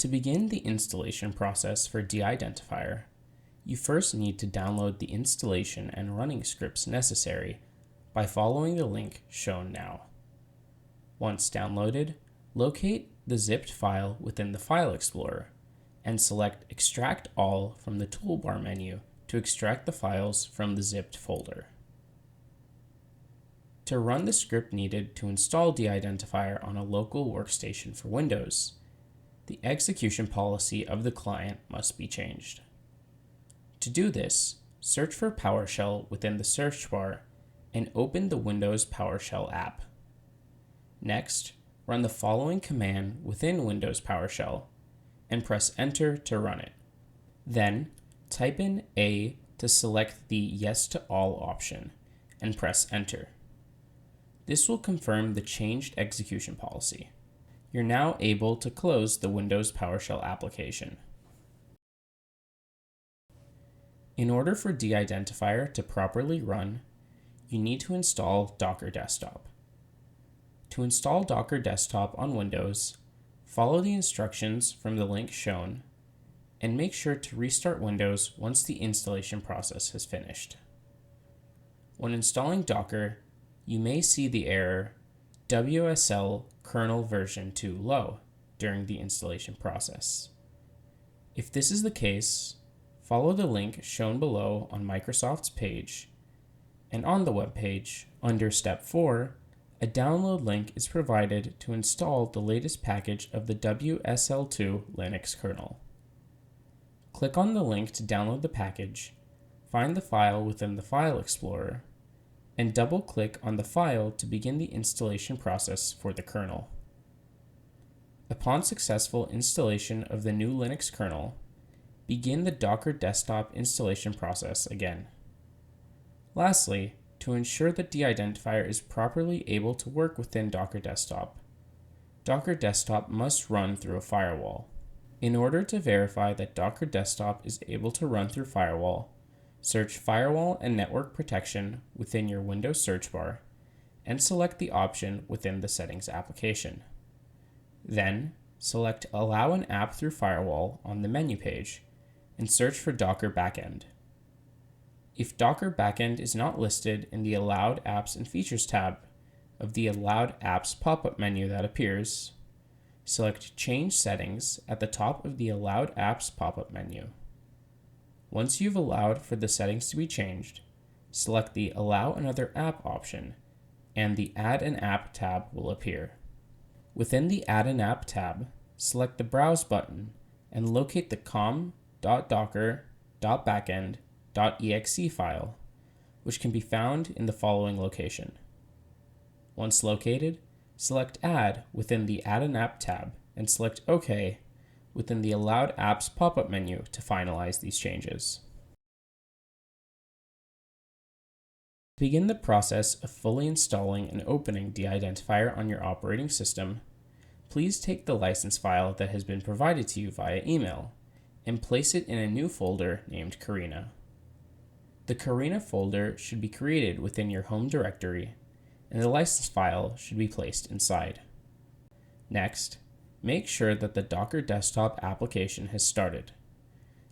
To begin the installation process for Deidentifier, you first need to download the installation and running scripts necessary by following the link shown now. Once downloaded, locate the zipped file within the File Explorer and select Extract All from the toolbar menu to extract the files from the zipped folder. To run the script needed to install Deidentifier on a local workstation for Windows, the execution policy of the client must be changed. To do this, search for PowerShell within the search bar and open the Windows PowerShell app. Next, run the following command within Windows PowerShell and press Enter to run it. Then, type in A to select the Yes to All option and press Enter. This will confirm the changed execution policy. You're now able to close the Windows PowerShell application. In order for Deidentifier to properly run, you need to install Docker Desktop. To install Docker Desktop on Windows, follow the instructions from the link shown, and make sure to restart Windows once the installation process has finished. When installing Docker, you may see the error WSL kernel version 2 low during the installation process. If this is the case, follow the link shown below on Microsoft's page, and on the web page, under Step 4, a download link is provided to install the latest package of the WSL2 Linux kernel. Click on the link to download the package, find the file within the File Explorer, and double-click on the file to begin the installation process for the kernel. Upon successful installation of the new Linux kernel, begin the Docker Desktop installation process again. Lastly, to ensure that Deidentifier is properly able to work within Docker Desktop must run through a firewall. In order to verify that Docker Desktop is able to run through firewall, search Firewall and Network Protection within your Windows search bar and select the option within the Settings application. Then, select Allow an app through firewall on the menu page and search for Docker Backend. If Docker Backend is not listed in the Allowed Apps and Features tab of the Allowed Apps pop-up menu that appears, select Change Settings at the top of the Allowed Apps pop-up menu. Once you've allowed for the settings to be changed, select the Allow Another App option, and the Add an App tab will appear. Within the Add an App tab, select the Browse button and locate the com.docker.backend.exe file, which can be found in the following location. Once located, select Add within the Add an App tab and select OK within the Allowed Apps pop-up menu to finalize these changes. To begin the process of fully installing and opening Deidentifier on your operating system, please take the license file that has been provided to you via email and place it in a new folder named Karina. The Karina folder should be created within your home directory, and the license file should be placed inside. Next, make sure that the Docker Desktop application has started.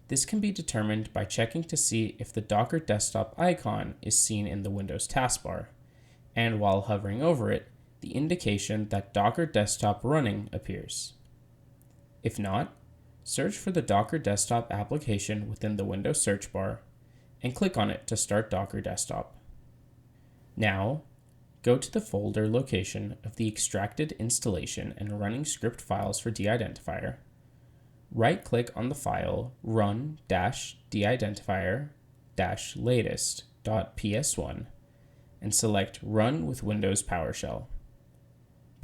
This can be determined by checking to see if the Docker Desktop icon is seen in the Windows taskbar, and while hovering over it, the indication that Docker Desktop running appears. If not, search for the Docker Desktop application within the Windows search bar and click on it to start Docker Desktop. Now, go to the folder location of the extracted installation and running script files for Deidentifier, right-click on the file run-deidentifier-latest.ps1 and select Run with Windows PowerShell.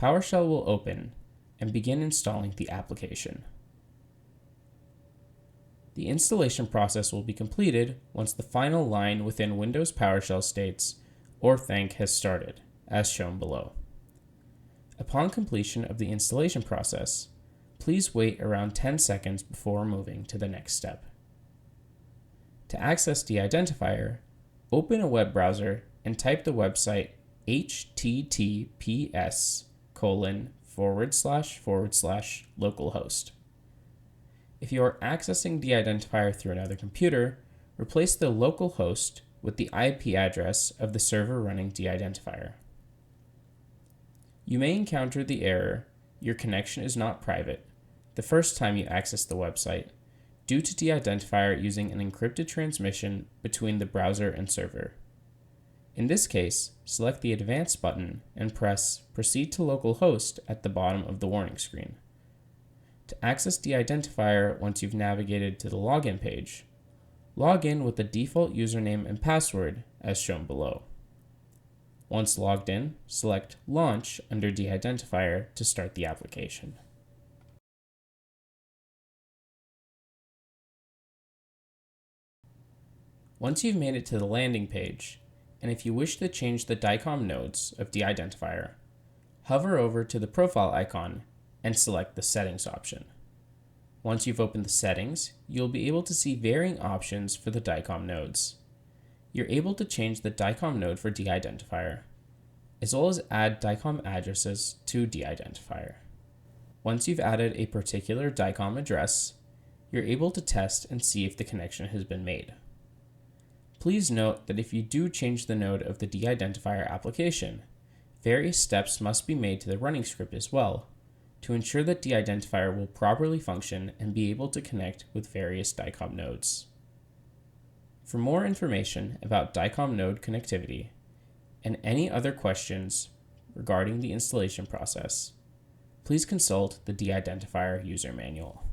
PowerShell will open and begin installing the application. The installation process will be completed once the final line within Windows PowerShell states "Orthanc has started," as shown below. Upon completion of the installation process, please wait around 10 seconds before moving to the next step. To access Deidentifier, open a web browser and type the website https://localhost. If you are accessing Deidentifier through another computer, replace the local host with the IP address of the server running Deidentifier. You may encounter the error, "Your connection is not private," the first time you access the website, due to Deidentifier using an encrypted transmission between the browser and server. In this case, select the Advanced button and press Proceed to Localhost at the bottom of the warning screen. To access Deidentifier once you've navigated to the login page, log in with the default username and password as shown below. Once logged in, select Launch under Deidentifier to start the application. Once you've made it to the landing page, and if you wish to change the DICOM nodes of Deidentifier, hover over to the profile icon and select the Settings option. Once you've opened the settings, you'll be able to see varying options for the DICOM nodes. You're able to change the DICOM node for Deidentifier, as well as add DICOM addresses to Deidentifier. Once you've added a particular DICOM address, you're able to test and see if the connection has been made. Please note that if you do change the node of the Deidentifier application, various steps must be made to the running script as well, to ensure that Deidentifier will properly function and be able to connect with various DICOM nodes. For more information about DICOM node connectivity and any other questions regarding the installation process, please consult the Deidentifier user manual.